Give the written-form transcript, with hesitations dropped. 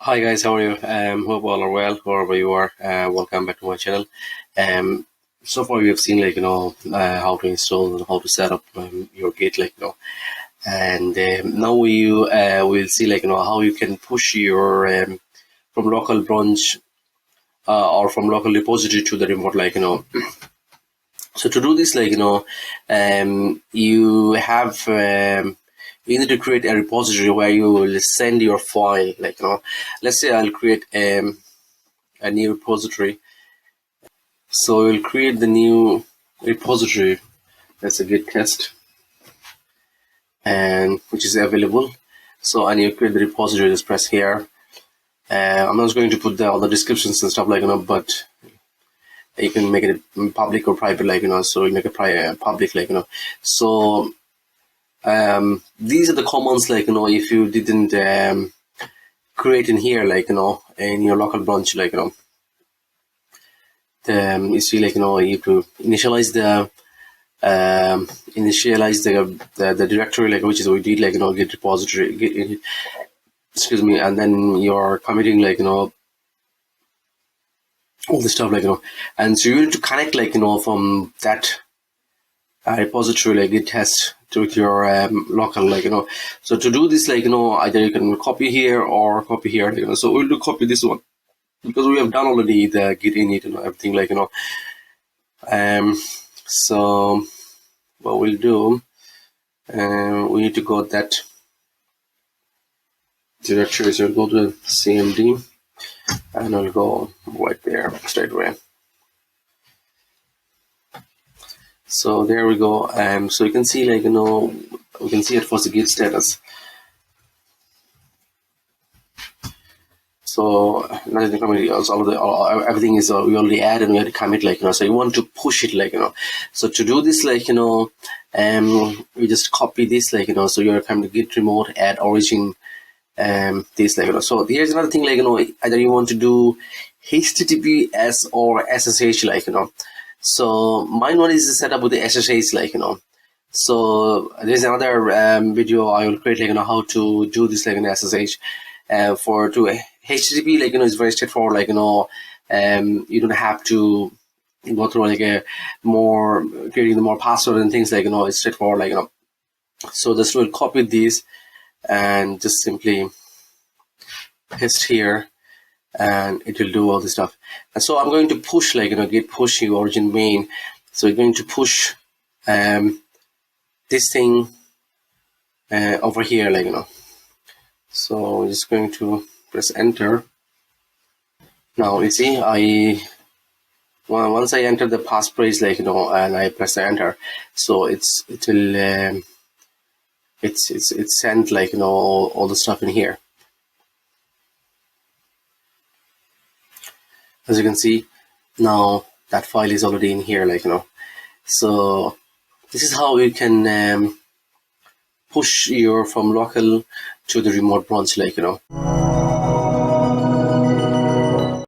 Hi guys, how are you? Hope all are well, wherever you are. Welcome back to my channel. So far we have seen how to install and how to set up your Git and now we'll see how you can push your from local branch or from local repository to the remote So to do this you have you need to create a repository where you will send your file let's say I'll create a new repository. So we'll create the new repository. That's a git test, and which is available. So I need to create the repository. Just press here. I'm not going to put all the descriptions and stuff but you can make it public or private so you make it public so these are the commands if you didn't create in here in your local branch you see you have to initialize the directory which is what we did git repository excuse me, and then you're committing all the stuff and so you need to connect from that repository git test to your local so to do this either you can copy here or copy here so we'll do copy this one because we have done already the git init and everything so what we'll do we need to go that directory, so we'll go to cmd and I'll go right there straight away. So there we go. So you can see we can see it for the git status. So everything is we already added and we had to commit so you want to push it so to do this we just copy this so you're coming to git remote add origin this so here's another thing either you want to do HTTPS or SSH so mine one is set up with the SSH so there's another video I will create how to do this SSH for to HTTP is very straightforward you don't have to go through more creating the more password and things it's straightforward so this will copy these and just simply paste here and it will do all this stuff. And so I'm going to push git push your origin main, so you're going to push this thing over here so I'm just going to press enter. Now you see once I enter the passphrase and I press enter, so it will it's sent all the stuff in here. As you can see now that file is already in here so this is how you can push your from local to the remote branch